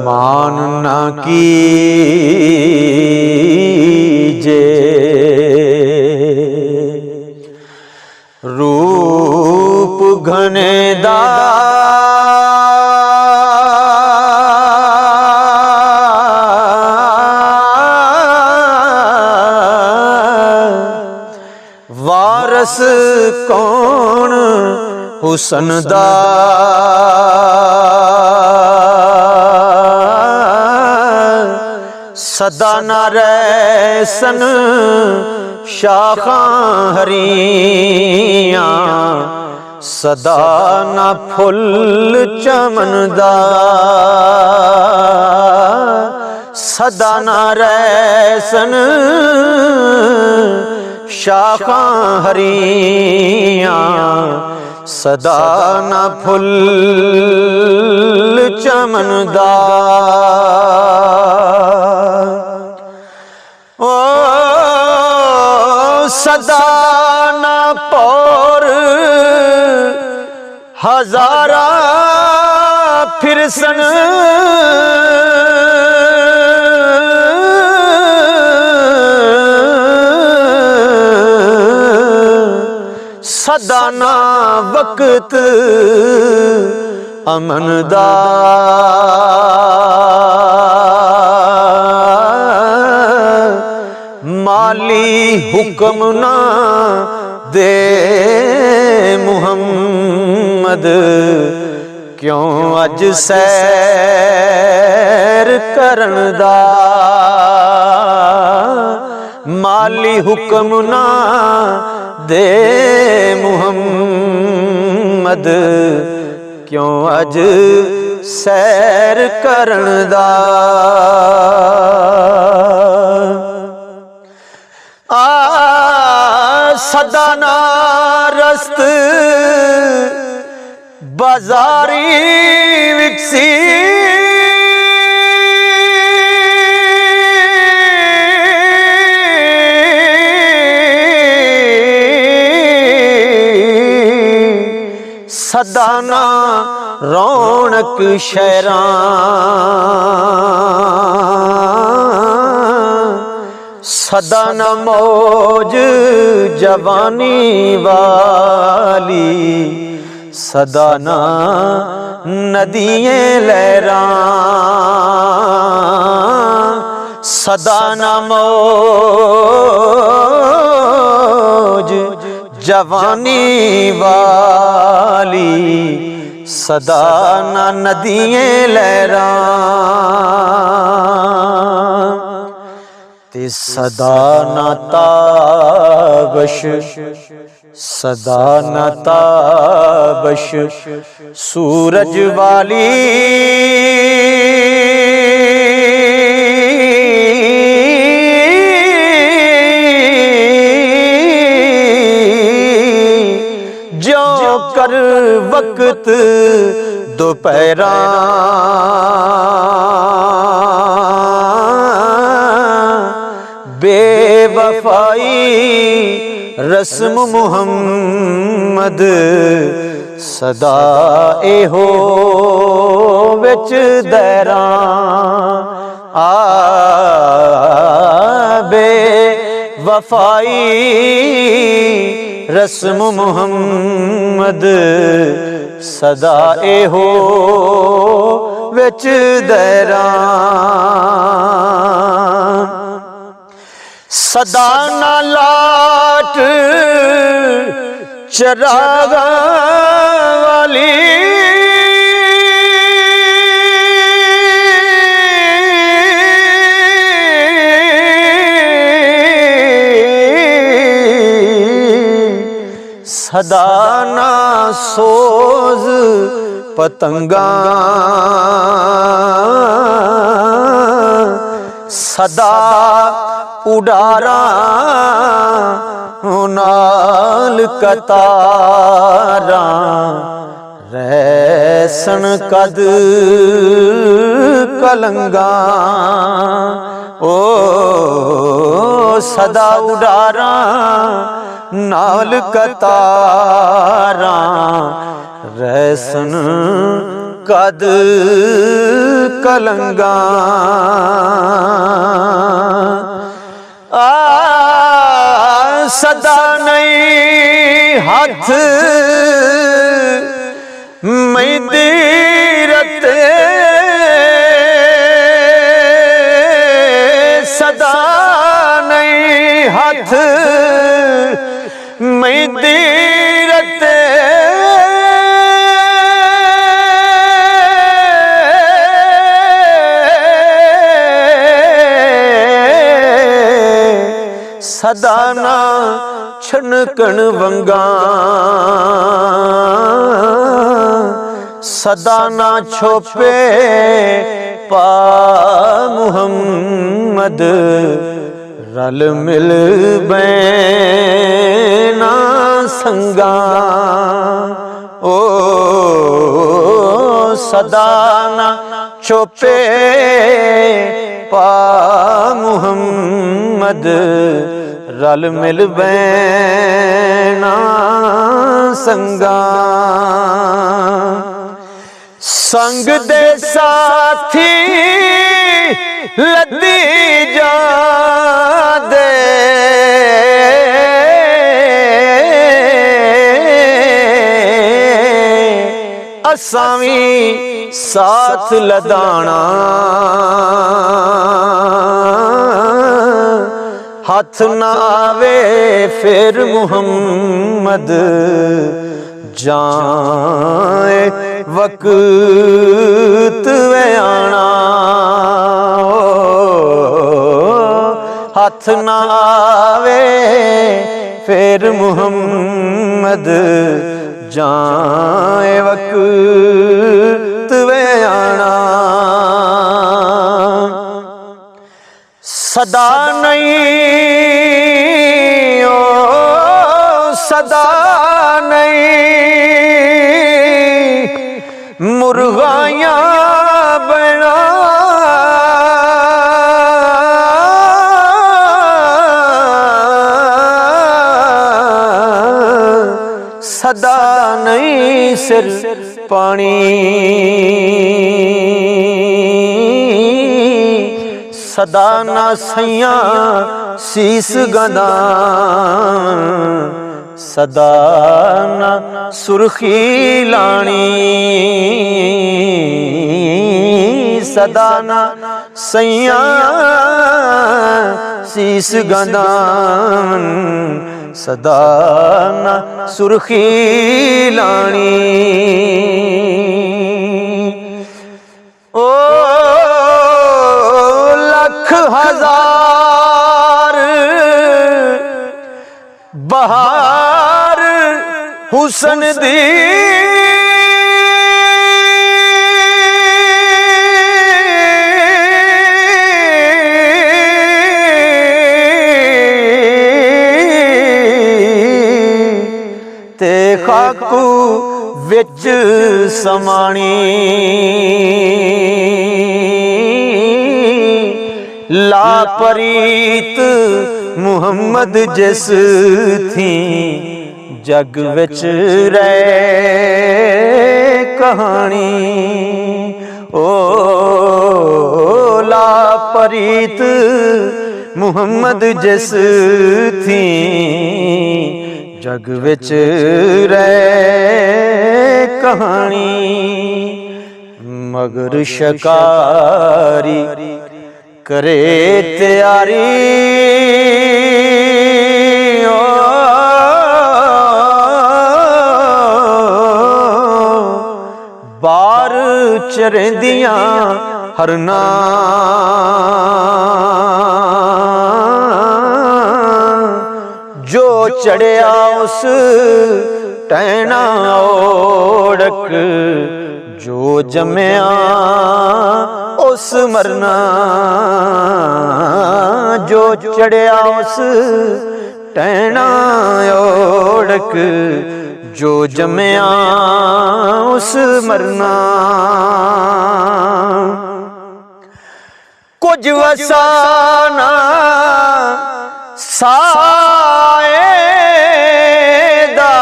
मान ना कीजे रूप घनेदार वारस कौन हुसन दा सदा ना रहसन शाखां हरियां सदा ना फुल चमनदा सदा ना रहसन शाखां हरियां सदा ना फुल चमनदा ओ सदा ना पौर हजारा फिरसन सदा ना वक्त अमन दा माली हुक्म ना दे मुहम्मद क्यों अज सैर करन दा माली हुक्म ना दे मुहम्मद क्यों अज सैर करन दा सदा ना रस्त बाजारी विकसी सदा ना रौनक शहरां सदा न मौज जवानी वाली सदा न नदियाँ लहरां सदा न मौज जवानी वाली सदा न नदियाँ लहरां ते सदा न ताबश सदा न ताबश सूरज वाली जो कर वक्त दोपहरा बेवफाई रस्म मुहम्मद सदा एहो विच दैरां बेवफाई रस्म मुहम्मद सदा एहो विच दैरां सदा ना लाट चरागा वाली सदा ना सोज पतंगा सदा उडारा नाल कतारा रहसन कद कलंगा ओ सदा उडारा नाल कतारा ਰਹਿਸਨ ਕਦ ਕਲੰਗਾ ਸਦਾ ਨਹੀਂ ਹੱਥ ਮਹਿੰਦੀ ਰਤੇ ਸਦਾ ਨਹੀਂ ਹੱਥ ਮਹਿੰਦੀ ਰਤੇ ਸਦਾ ਨਾ ਛਣਕਣ ਵੰਗਾ ਸਦਾ ਨਾ ਛੋਪੇ ਪਾ ਮੁਹੰਮਦ ਰਲ ਮਿਲ ਬੈਨਾ ਸੰਗਾ ਓ ਸਦਾ ਨਾ ਛੋਪੇ ਪਾ ਮੁਹੰਮਦ ਰਲ ਮਿਲ ਬੈਨਾ ਸੰਗਾ ਸੰਗ ਦੇ ਸਾਥੀ ਲੱਦੀ ਜਾਂਦੇ ਅਸਾਂ ਵੀ ਸਾਥ ਲਦਾਣਾ ਹੱਥ ਨਾ ਆਵੇ ਫਿਰ ਮੁਹੰਮਦ ਜਾਏ ਵਕਤ ਵੇ ਆਣਾ ਹੱਥ ਨਾ ਆਵੇ ਫਿਰ ਮੁਹੰਮਦ ਜਾਏ ਵਕਤ ਵੇ ਆਣਾ ਸਦਾ ਨਹੀਂ ਓ ਸਦਾ ਨਹੀਂ ਮੁਰਗਾਈਆਂ ਬਣਾ ਸਦਾ ਨਹੀਂ ਸਿਰ ਪਾਣੀ ਸਦਾ ਨਾ ਸਈਆਂ ਸੀਸ ਗੰਦਾ ਸਦਾ ਨਾ ਸੁਰਖੀ ਲਾਣੀ ਸਦਾ ਨਾ ਸਈਆਂ ਸੀਸ ਗੰਦਾ ਸਦਾ ਨਾ ਸੁਰਖੀ ਲਾਣੀ ਓ ਲੱਖ ਹਜ਼ਾਰ ਬਹਾਰ ਹੁਸਨ ਦੀ ਤੇ ਖਾਕੂ ਵਿੱਚ ਸਮਾਣੀ ਲਾਪਰੀਤ ਮੁਹੰਮਦ ਜਿਸ ਥੀ ਜਗ ਵਿੱਚ ਰਹਿ ਕਹਾਣੀ ਓ ਲਾਪਰੀਤ ਮੁਹੰਮਦ ਜਿਸ ਥੀ ਜਗ ਵਿੱਚ ਰਹਿ ਕਹਾਣੀ ਮਗਰ ਸ਼ਿਕਾਰੀ ਕਰੇ ਤਿਆਰੀ ਬਾਰ ਚਰੰਦੀਆਂ ਹਰਨਾ ਜੋ ਚੜਿਆ ਉਸ ਟਹਿਣਾ ਓੜਕ ਜੋ ਜੰਮਿਆ ਉਸ ਮਰਨਾ ਜੋ ਚੜਿਆ ਉਸ ਟਹਿਣਾ ਓੜਕ ਜੋ ਜੰਮਿਆ ਉਸ ਮਰਨਾ ਕੁਝ ਵਸਾਨਾ ਸਾਏ ਦਾ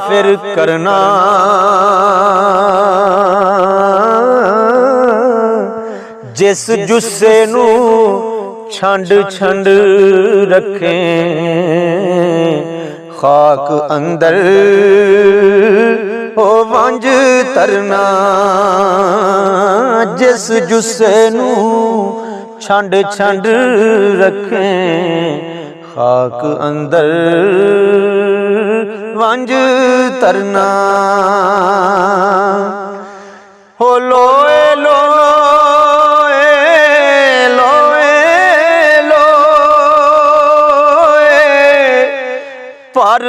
ਫਿਰ ਕਰਨਾ ਜਿਸ ਜੁੱਸੇ ਨੂੰ ਛੰਡ ਛੰਡ ਰੱਖੇ ਖਾਕ ਅੰਦਰ ਹੋ ਵੰਜ ਤਰਨਾ ਜਿਸ ਜੁੱਸੇ ਨੂੰ ਛੰਡ ਛੰਡ ਰੱਖੇ ਖਾਕ ਅੰਦਰ ਵੰਜ ਤਰਨਾ ਹੋ ਲੋਏ ਲੋਏ ਲੋਏ ਲੋਏ ਪਰ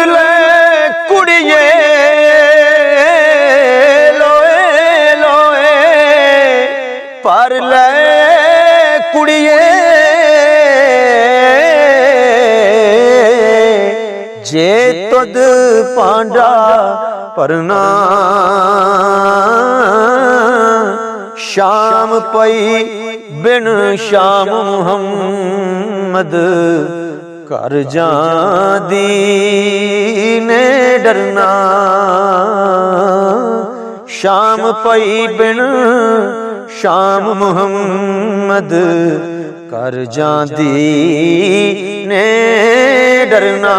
ਲੈ ਕੁੜੀਏ ਲੋਏ ਲੋਏ ਪਰ ਲੈ ਕੁੜੀਏ ਜੇ ਤੁਧ ਪਾਂਡਾ ਪਰਨਾ ਸ਼ਾਮ ਪਈ ਬਿਨ ਸ਼ਾਮ ਮੁਹੰਮਦ ਘਰ ਜਾਂਦੀ ਨੇ ਡਰਨਾ ਸ਼ਾਮ ਪਈ ਬਿਨ ਸ਼ਾਮ ਮੁਹੰਮਦ ਘਰ ਜਾਂਦੀ ਨੇ ਡਰਨਾ